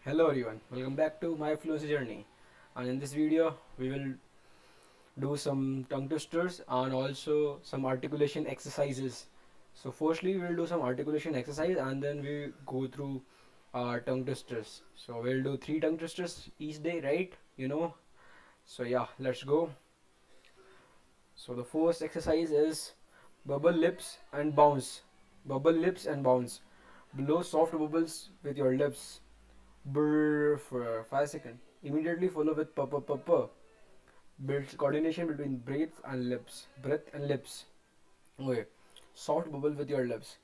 Hello everyone, welcome back to my fluency journey. And in this video, we will do some tongue twisters and also some articulation exercises. So, firstly, we'll do some articulation exercise and then we go through our tongue twisters. So, we'll do 3 tongue twisters each day, right? So, yeah, let's go. So, the first exercise is bubble lips and bounce. Bubble lips and bounce. Blow soft bubbles with your lips. Brr for 5 seconds. Immediately follow with p p p p. Builds coordination between breath and lips. Breath and lips. Okay. Soft bubble with your lips.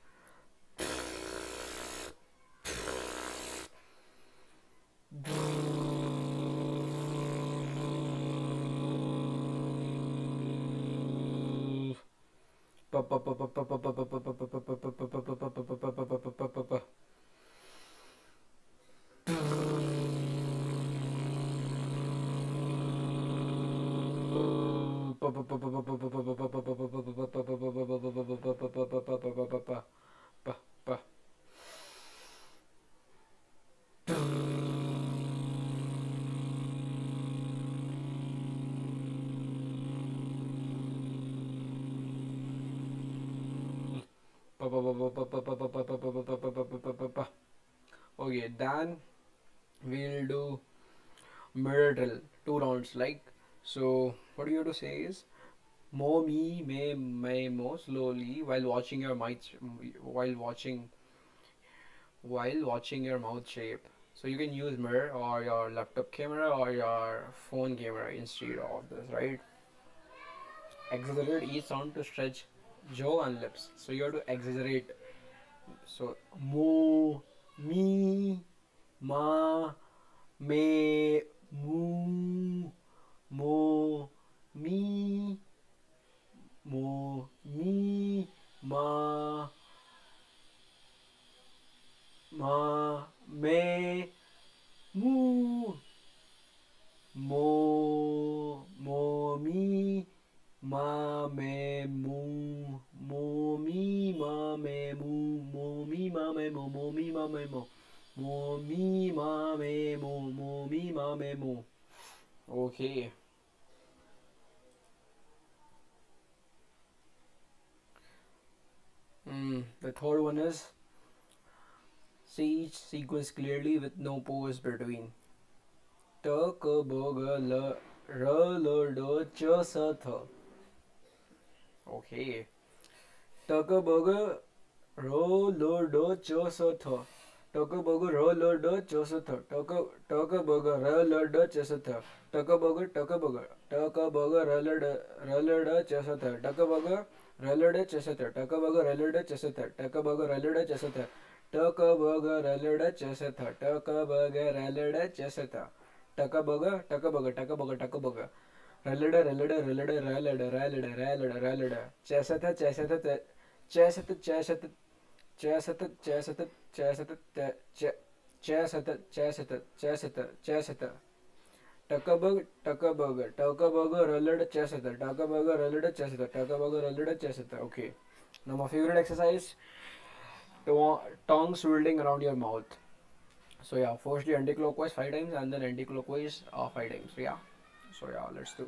Okay, then we'll do mirror drill, 2 rounds. So, what you have to say is mo me may mo slowly while watching your while watching watching your mouth shape. So you can use mirror or your laptop camera or your phone camera instead of this, right? Exaggerate each sound to stretch jaw and lips. So you have to exaggerate. So mo, me, ma, me, moo, mo, me, ma, me, moo, me, ma, me, moo, me, ma, me, moo, me, ma, me, me, ma, me, me, ma, me, me, ma, me, Okay. The third one is say each sequence clearly with no pause between. T, K, B, G, L, R, L, D, Ch, S, Th. Okay. T, K, B, G, R, L, D, Ch, S, Th. T, K, B, G, R, L, D, Ch, S, Th. T, K, B, G, R, L, D, Ch, S, Th. T, K, B, G, T, K, B, G, T, K, B, G, R, L, D, R, L, D, Ch, S, Th. T, K, B, G, R, L, D, Ch, S, Th. T, K, B, G, R, L, D, Ch, S, Th. T, K, B, G, R, L, D, Ch, S, Th. T, K, B, G, R, L, D, Ch, S, Th. T, K, B, G, R, L, D, Ch, S, Th. Taka baga, taka baga, taka baga, taka baga. Rallada, rallada, rallada, rallada, rallada, rallada, rallada. Chesata, chesata, chesata, chesata, chesata, chesata, chesata, chesata, chesata, chesata, chesata. Taka baga, taka baga, rallada, chesata, taka baga, rallada, chesata, taka baga, rallada, chesata. Okay. Now my favorite exercise, tongue swirling around your mouth. So yeah, firstly anti-clockwise 5 times and then anti-clockwise 5 times. Yeah. So yeah, let's do.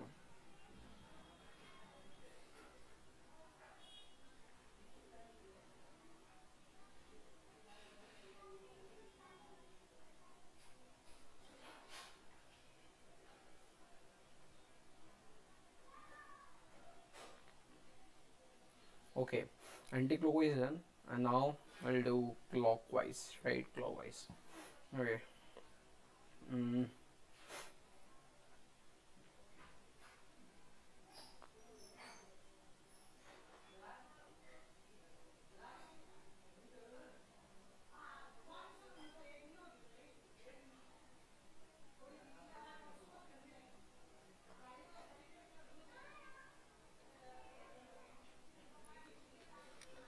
Okay, anti-clockwise is done, and now we'll do clockwise, right? Clockwise. Okay. Mm.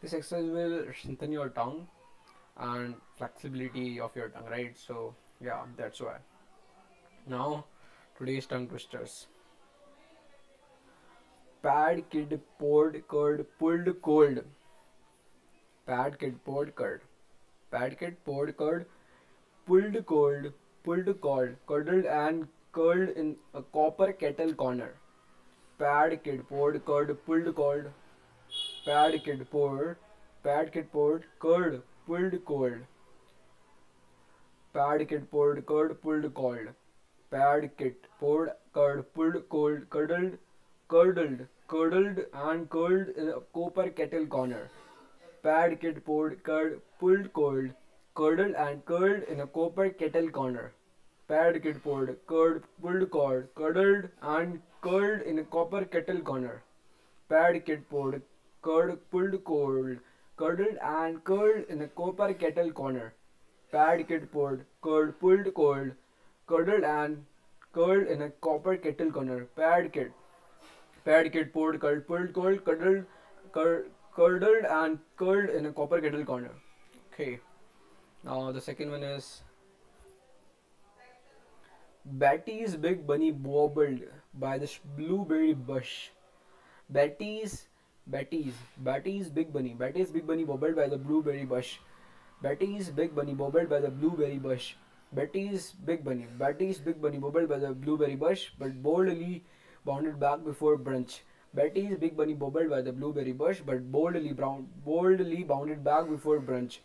This exercise will strengthen your tongue and flexibility of your tongue, right? So yeah, that's why. Now today's tongue twisters. Pad kid poured curd pulled cold. Pad kid poured curd. Pad kid poured curd pulled cold. pulled cord, cuddled and curled in a copper kettle corner. Pad kid poured curd, pulled cord, pad kid poured curd, pulled cord. Pad kid poured curd, pulled cord. Pad kit poured curd, pulled cold, curdled and curled in a copper kettle corner. Pad kit poured curd, pulled cold, curdled and curled in a copper kettle corner. Pad kit poured curd, pulled cord, curdled and curled in a copper kettle corner. Pad kit poured curd, pulled cold, curdled and curled in a copper kettle corner. Pad kit poured curd, pulled cold, curdled and curled in a copper kettle corner. Pad kit poured curd, pulled cold, curdled and curled in a copper kettle corner. Okay. Now the second one is Betty's big bunny wobbled by the blueberry bush. Betty's Betty's big bunny wobbled by the blueberry bush. Betty's big bunny wobbled by the blueberry bush. Betty's big bunny wobbled by the blueberry bush, but boldly bounded back before brunch. Betty's big bunny wobbled by the blueberry bush, but boldly bounded back before brunch.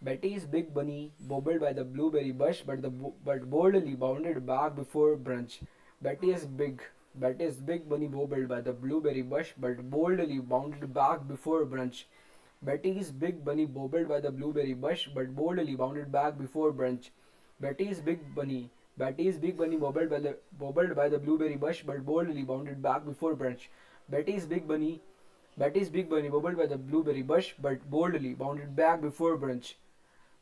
Betty's big bunny bobbled by the blueberry bush, but boldly bounded back before brunch. Betty's big Betty's big bunny bobbled by the blueberry bush, but boldly bounded back before brunch. Betty's big bunny bobbled by the blueberry bush, but boldly bounded back before brunch. Betty's big bunny bobbled by the blueberry bush, but boldly bounded back before brunch. Betty's big bunny Betty's big bunny bobbled by the blueberry bush, but boldly bounded back before brunch.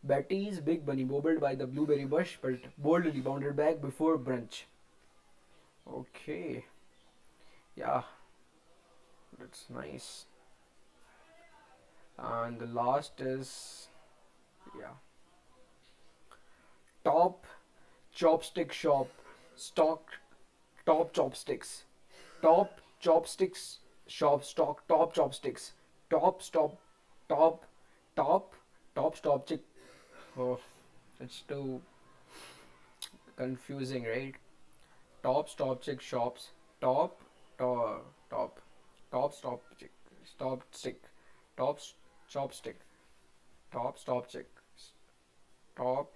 Betty's big bunny bobbled by the blueberry bush, but boldly bounded back before brunch. Okay, yeah, that's nice. And the last is, yeah, top chopstick shop, stock top chopsticks, top chopsticks shop stock top chopsticks, top stop top top top stop chick. Oh, it's too confusing, right? Top stop chick shops, top top top top stop chick stop stick, top chopstick, top stop chick, top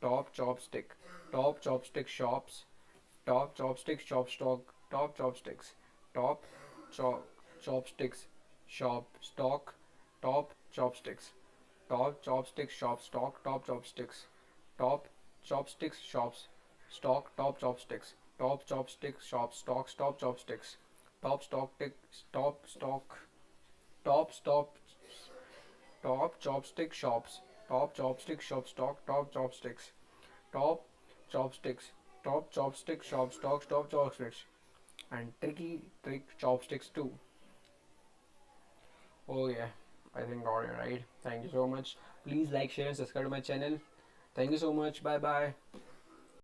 top chopstick, top chopstick shops, top chopstick shop stock, top chopsticks, top chop chopsticks shop stock, top chopsticks, top chopstick shop stock, top chopsticks, top chopsticks shops stock, top chopsticks, top chopstick shop stock, top chopsticks, top stock tick, top stock, top stop, top chopstick shops, top chopstick shop stock, top chopsticks, top chopsticks, top chopstick shop stock, top chopsticks, and tricky trick chopsticks too. Oh yeah, I think got it right. Thank you so much. Please like, share, and subscribe to my channel. Thank you so much. Bye bye.